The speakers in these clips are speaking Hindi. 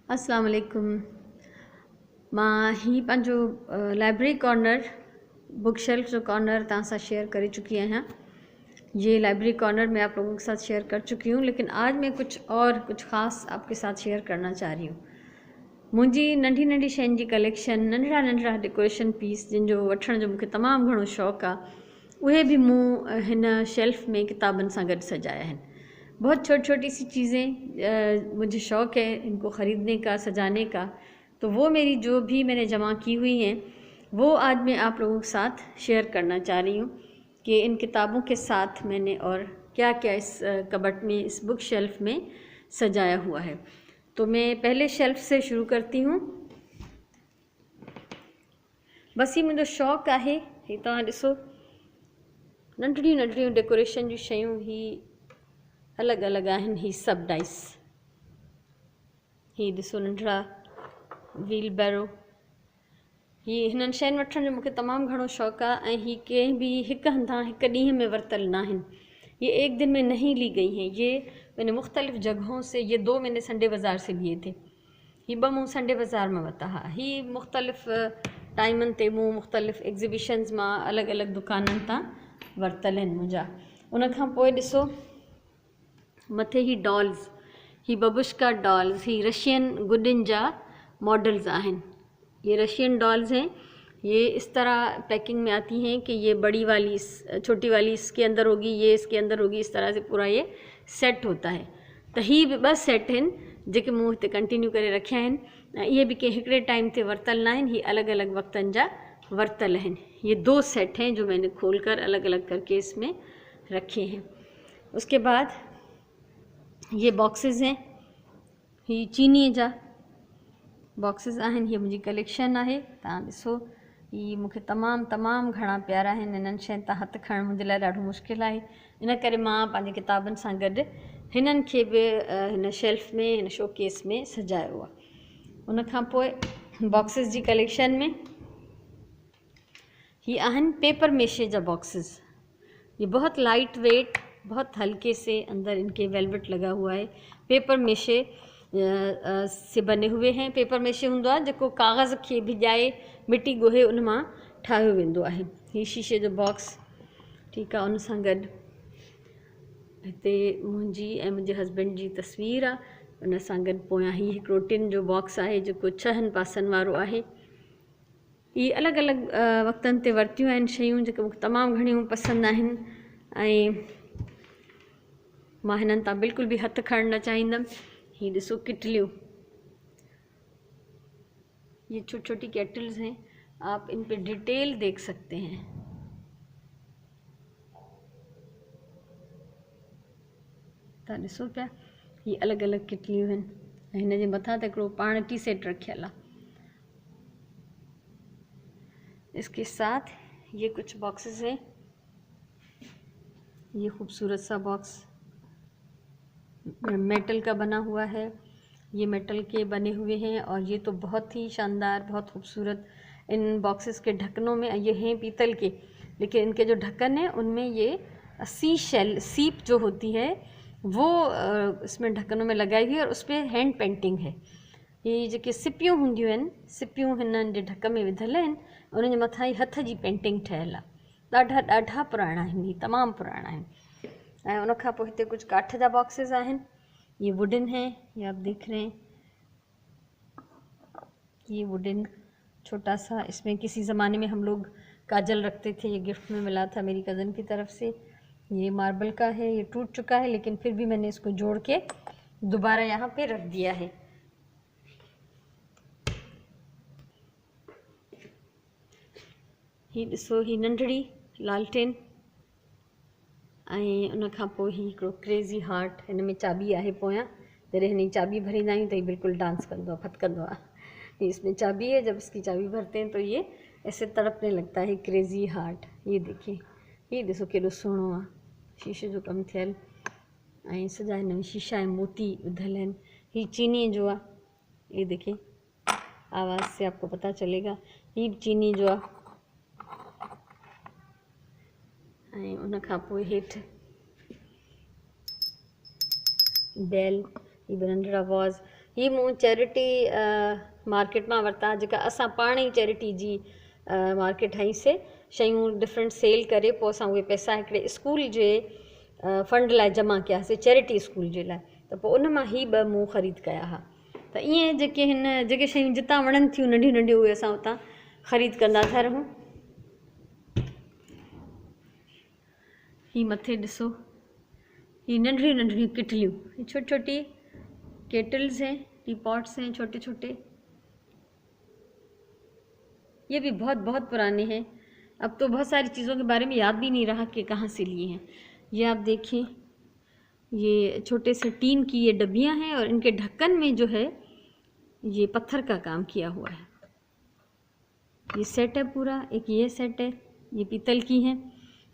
अस्सलाम वालेकुम। मां ही पंहिंजो लाइब्रेरी कॉर्नर बुक शेल्फ जो कॉर्नर तव्हां सां शेयर करे चुकी आहियां। ये लाइब्रेरी कॉर्नर मैं आप लोगों के साथ शेयर कर चुकी हूँ, लेकिन आज मैं कुछ ख़ास आपके साथ शेयर करना चाह रही हूँ। मुंहिंजी नंढी नंढी शयुनि जी कलेक्शन, नंढड़ा नंढड़ा डेकोरेशन पीस जिन जो वठण जो मूंखे तमामु घणो शौक़ु आहे, उहे भी मूं हिन शेल्फ में किताबनि सां गॾु सजाया आहिनि। बहुत छोटी छोटी सी चीज़ें मुझे शौक़ है इनको ख़रीदने का, सजाने का। तो वो मेरी जो भी मैंने जमा की हुई हैं वो आज मैं आप लोगों के साथ शेयर करना चाह रही हूँ कि इन किताबों के साथ मैंने और क्या क्या इस कबट में, इस बुक शेल्फ में सजाया हुआ है। तो मैं पहले शेल्फ से शुरू करती हूँ। बस ये मुझे शौक़ है। ही तव्हां ॾिसो, नंढड़ियूं नंढड़ियूं डेकोरेशन जी शयूं ही अलग अलग आहिनि। ही सब डाइस, ही ॾिसो नंढड़ा व्हील बैरो। ही हिननि शयुनि वठण जो मूंखे तमामु घणो शौक़ु आहे ऐं ही कंहिं बि हिकु हंधा हिकु ॾींहं में वरितल न आहिनि। ये एक दिन में नहीं ली गई हैं। ये मैंने मुख्तलिफ़ जगहों से, ये 2 मैंने संडे बाज़ार से लिए थे। ही 2 मूं संडे बाज़ार में वरिता हा। ही मुख्तलिफ़ टाइमनि ते मूं मुख्तलिफ़ एग्ज़िबिशन्स मां अलॻि अलॻि दुकाननि तां वरितल आहिनि मुंहिंजा। उन खां पोइ ॾिसो मथे ही डॉल्स, ही बबुश्का डॉल्स, ही रशियन गुडिन जा मॉडल्स आहिनि। ये रशियन डॉल्स हैं। ये इस तरह पैकिंग में आती हैं कि ये बड़ी वाली छोटी वाली इसके अंदर होगी, ये इसके अंदर होगी, इस तरह से पूरा ये सेट होता है। तो ही भी बस सेट आहिनि जेके मूं हिते कंटिन्यू करे रखिया आहिनि। ये भी कंहिं हिकिड़े टाइम ते वरितल न आहिनि, ही अलॻि अलॻि वक़्तनि जा वरितल आहिनि। ये 2 सेट हैं जो मैंने खोल कर अलग अलग करके इसमें रखे हैं। उसके बाद ये बॉक्सेस हैं, ही चीनी जा बॉक्सेस आहिनि। ये मुंहिंजी कलेक्शन आहे। तव्हां ॾिसो, ही मूंखे तमामु घणा प्यारा आहिनि। इन्हनि शयुनि तां हथु खणणु मुंहिंजे लाइ ॾाढो मुश्किल आहे। इन करे मां पंहिंजी किताबनि सां गॾु हिननि खे बि हिन शेल्फ में, हिन शोकेस में सजायो आहे। उन खां पोइ बॉक्सेस जी कलेक्शन में ही आहिनि पेपर मेशे जा बॉक्सेस। ये बहुत लाइट वेट, बहुत हल्के से, अंदर इनके वेलवेट लगा हुआ है। पेपर मेशे से बने हुए हैं। पेपर मेशे हूंदो आहे जेको कागज़ खे भिॼाए मिटी ॻोहे उन मां ठाहियो वेंदो आहे। ही शीशे जो बॉक्स, ठीकु आहे। उन सां गॾु हिते मुंहिंजी ऐं मुंहिंजे हस्बैंड जी तस्वीर आहे। उन सां गॾु पोयां ही हिकिड़ो टिन जो बॉक्स आहे जेको 6 पासनि वारो आहे। ये अलॻि अलॻि वक़्तनि ते वरितियूं आहिनि शयूं जेके मूंखे तमामु घणियूं पसंदि आहिनि ऐं मां हिननि तां बिल्कुलु बि हथु खणणु न चाहींदमि। ही ॾिसो किटलियूं, ये छोटी छोटी केटल्स हैं। आप इन पे डिटेल देख सकते हैं। तव्हां ॾिसो पिया, ही अलॻि अलॻि किटलियूं आहिनि। हिन जे मथां त हिकिड़ो पाण टी सेट रखियल आहे। इसके साथ ये कुछ बॉक्सेस हैं। ये खूबसूरत सा बॉक्स मेटल का बना हुआ है। ये मेटल के बने हुए हैं और ये तो बहुत ही शानदार, बहुत खूबसूरत। इन बॉक्सेस के ढक्कनों में, ये हैं पीतल के, लेकिन इनके जो ढक्कन हैं उनमें ये सी शेल, सीप जो होती है वो इसमें ढक्कनों में लगाई हुई है और उस पर हैंड पेंटिंग है। ये जेके सिपियूं हूंदियूं आहिनि, सिपियूं हिननि जे ढक में विधल आहिनि। उन जे मथां ई हथ जी पेंटिंग ठहियल आहे। ॾाढा पुराणा आहिनि, ही तमामु पुराणा आहिनि। ऐं उन खां पोइ हिते कुझु काठ जा बॉक्सेस आहिनि। ये वुडन है, ये आप देख रहे हैं। ये वुडन छोटा सा, इसमें किसी ज़माने में हम लोग काजल रखते थे। ये गिफ्ट में मिला था मेरी कज़न की तरफ से। ये मार्बल का है, ये टूट चुका है लेकिन फिर भी मैंने इसको जोड़ के दोबारा यहाँ पे रख दिया है। ही ॾिसो, ही नंढड़ी लालटेन ऐं उन खां पोइ ही हिकिड़ो क्रेज़ी हार्ट। हिन में चाबी आहे पोयां। जॾहिं हिन जी चाबी भरींदा आहियूं त ही बिल्कुलु डांस कंदो आहे, फतकंदो आहे। इसमें चाबी है, जब इसकी चाबी भरते हैं तो ये ऐसे तड़पने लगता है। क्रेज़ी हार्ट, ये देखिए, ये ॾिसो केॾो सुहिणो आहे। शीशे जो कमु थियल ऐं सॼा हिन में शीशा ऐं मोती विधल आहिनि। ही चीनी जो आहे। ये देखिए, आवाज़ से आपको पता चलेगा। ही चीनी जो आहे। ऐं उन खां पोइ हेठि बेल, ही बि नंढड़ा वॉज़। ही मूं चैरिटी मार्केट मां वरिता, जेका असां पाण ई चैरिटी जी मार्केट ठाहीसीं, शयूं डिफरेंट सेल करे पोइ असां उहे पैसा हिकिड़े स्कूल जे फंड लाइ जमा कयासीं, चैरिटी स्कूल जे लाइ। त पोइ उन मां ही 2 मूं ख़रीद कया हुआ। त ईअं जेके शयूं जितां वणनि थियूं नंढियूं नंढियूं, उहे असां उतां ख़रीद कंदा था रहूं। ही मथे ॾिसो, ही नंढड़ियूं नंढड़ियूं किटलियूं, ही छोटी छोटी केटल्स हैं, टी पॉट्स हैं छोटे छोटे। ये भी बहुत बहुत पुराने हैं, अब तो बहुत सारी चीज़ों के बारे में याद भी नहीं रहा कि कहाँ से लिए हैं। ये आप देखिए, ये छोटे से टीन की ये डब्बियाँ हैं और इनके ढक्कन में जो है ये पत्थर का काम किया हुआ है। ये सेट है पूरा, एक ये सेट है, ये पीतल की हैं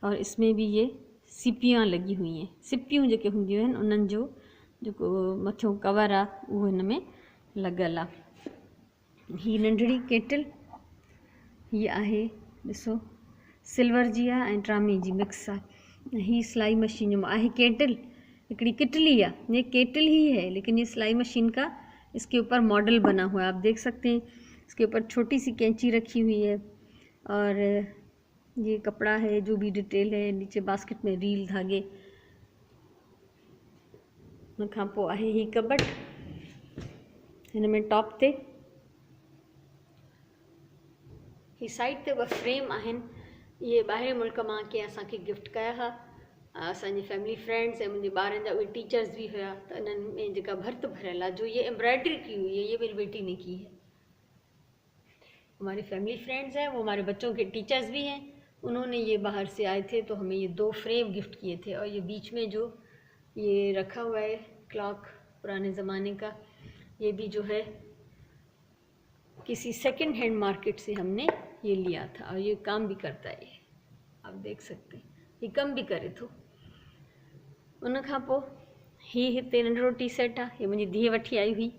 और इसमें भी ये सिपियाँ लगी हुई हैं। सिपियूं जेके हूंदियूं आहिनि उन्हनि जो जेको मथियों कवर आहे उहो हिन में लॻल आहे। ही नंढड़ी केटल, ही आहे ॾिसो सिल्वर जी आहे ऐं ट्रामे जी मिक्स आहे। ही सिलाई मशीन जो आहे केटल, हिकिड़ी किटली आहे, ये केटल ही है लेकिन ये सिलाई मशीन का इसके ऊपर मॉडल बना हुआ है। आप देख सकते हैं इसके ऊपर छोटी सी कैंची रखी हुई है और ये कपड़ा है, जो भी डिटेल है, नीचे बास्केट में रील धागे। उन खां पोइ आहे ही कबट, हिन में टॉप ते ही साइड ते 2 फ्रेम आहिनि। इहे ॿाहिरि मुल्क मां कंहिं असांखे गिफ्ट कया हुआ, असांजी फैमिली फ्रेंड्स ऐं मुंहिंजे ॿारनि जा उहे टीचर्स भी हुआ। त इन्हनि में जेका भर्त भरियल आहे, जो ये एम्ब्रॉयडरी की हुई है, ये मेरी बेटी ने की है। हमारी फैमिली फ्रेंड्स हैं, वो हमारे बच्चों के टीचर्स भी हैं। उन्होंने ये बाहर से आए थे तो हमें ये 2 फ्रेम गिफ्ट किए थे। और ये बीच में जो ये रखा हुआ है क्लॉक पुराने ज़माने का, ये भी जो है किसी सेकंड हैंड मार्केट से हमने ये लिया था और ये काम भी करता है। ये आप देख सकते हैं, ये कम भी करे थो। उन खां पोइ ही हिते नंढड़ो टी सेट आहे, ये मुंहिंजी धीअ वठी आई हुई।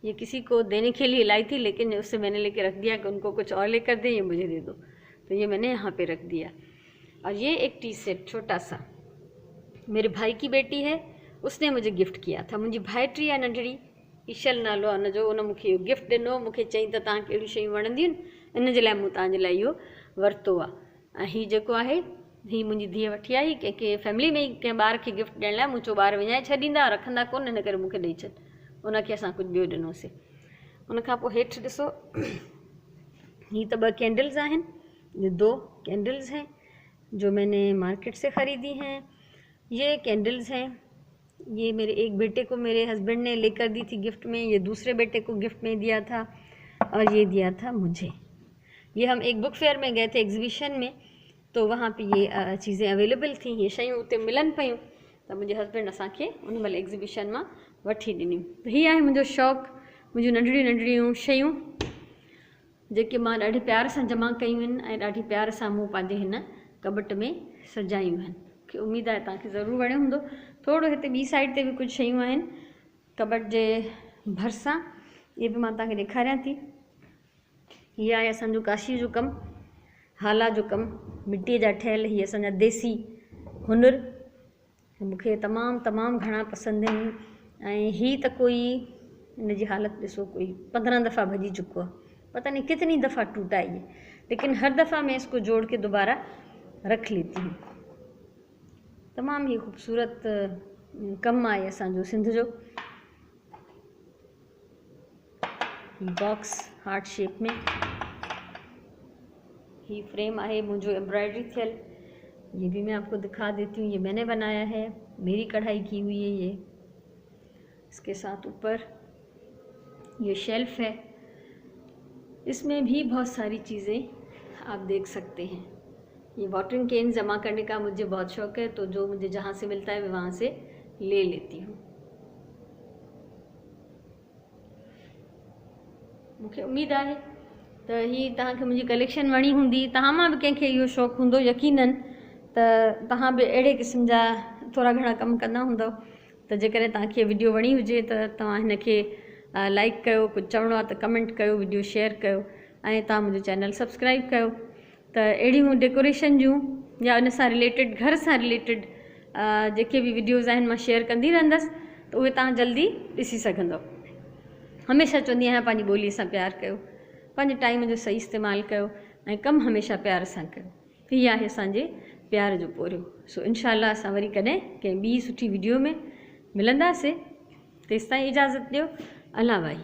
ये किसी को देने के लिए लाई थी, लेकिन उससे मैंने लेके रख दिया कि उनको कुछ और लेकर दे, ये मुझे दे दो, तो ये मैंने यहाँ पे रख दिया। और ये एक टी सेट छोटा सा मेरे भाई की बेटी है, उसने मुझे गिफ्ट किया था। मुंहिंजी भाइटी आहे नंढड़ी, ईशल नालो आहे उनजो, उन मूंखे इहो गिफ्ट ॾिनो। मूंखे चई त तव्हांखे अहिड़ियूं शयूं वणंदियूं आहिनि, इन जे लाइ मूं तव्हांजे लाइ इहो वरितो आहे। ऐं हीउ जेको आहे, हीउ मुंहिंजी धीअ वठी आई, कंहिंखे फैमिली में ई कंहिं ॿार खे गिफ्ट ॾियण लाइ। मूं चयो ॿार विञाए छॾींदा, रखंदा कोन, इन करे मूंखे ॾेई छॾ। उनखे असां कुझु ॿियो ॾिनोसीं। उन खां पोइ हेठि ॾिसो, हीअ त 2 कैंडल्स आहिनि, ये 2 कैंडल्स हैं जो मैंने मार्केट से ख़रीदी हैं। ये कैंडल्स हैं, ये मेरे एक बेटे को मेरे हस्बैंड ने लेकर दी थी गिफ्ट में, ये दूसरे बेटे को गिफ्ट में दिया था और ये दिया था मुझे। ये हम एक बुक फेयर में गए थे, एग्ज़िबिशन में, तो वहाँ पे ये चीज़ें अवेलेबल थी, ये शयूं उते मिलन पियूं, त मुंहिंजे हस्बैंड असांखे उन महिल एग्ज़िबिशन मां वठी ॾिनियूं। त हीअ आहे मुंहिंजो शौक़ु, मुंहिंजूं नंढड़ियूं नंढड़ियूं शयूं जेके मां ॾाढे प्यार सां जमा कयूं आहिनि ऐं ॾाढी प्यार सां मूं पंहिंजे हिन कबट में सजायूं आहिनि। मूंखे उमेदु आहे तव्हांखे ज़रूरु वणियो हूंदो। थोरो हिते ॿी साइड ते बि कुझु शयूं आहिनि कबट जे भरिसां, इहे बि मां तव्हांखे ॾेखारियां थी। हीअ आहे असांजो काशी जो कमु, हाला जो कमु, मिटीअ जा ठहियल, हीअ असांजा देसी हुनुर मूंखे तमामु तमामु घणा पसंदि आहिनि। ऐं हीअ त कोई हिनजी हालत ॾिसो, कोई 15 दफ़ा भॼी चुको आहे, पता नहीं कितनी दफ़ा टूटा ये, लेकिन हर दफ़ा मैं इसको जोड़ के दोबारा रख लेती हूँ। तमामु ही ख़ूबसूरत कमु आहे असांजो सिंध जो। बॉक्स हार्ट शेप में, ही फ्रेम आहे मुझे एम्ब्रॉयडरी थियल, ये भी मैं आपको दिखा देती हूँ। ये मैंने बनाया है, मेरी कढ़ाई की हुई है ये। इसके साथ ऊपर ये शेल्फ है, इसमें भी बहुत सारी चीज़ें आप देख सकते हैं। ये वाटरिंग कैन जमा करने का मुझे बहुत शौक़ है, तो जो मुझे जहाँ से मिलता है मैं वहाँ से ले लेती हूँ। मूंखे उम्मीद आहे त ही तव्हांखे मुंहिंजी कलेक्शन वणी हूंदी। तव्हां मां बि कंहिंखे इहो शौक़ु हूंदो यकीनन, त तव्हां बि अहिड़े क़िस्म जा थोरा घणा कमु कंदा हूंदव। त जेकॾहिं तव्हांखे वीडियो वणी हुजे त तव्हां हिनखे लाइक कयो, कुझु चवणो आहे त कमेंट कयो, वीडियो शेयर कयो ऐं तव्हां मुंहिंजो चैनल सब्सक्राइब कयो। त अहिड़ियूं डेकोरेशन जूं या इन सां रिलेटेड, घर सां रिलेटेड जेके बि वीडियोज़ आहिनि मां शेयर कंदी रहंदसि त उहे तव्हां जल्दी ॾिसी सघंदव। हमेशह चवंदी आहियां पंहिंजी ॿोलीअ सां प्यारु कयो, पंहिंजे टाइम जो सही इस्तेमालु कयो ऐं कमु हमेशह प्यार सां कयो। हीअ आहे असांजे प्यार जो पोरियो। सो इंशाअल्लाह असां वरी कॾहिं कंहिं ॿी सुठी वीडियो में मिलंदासीं। तेसिताईं इजाज़त ॾियो। अल्लाह भाई।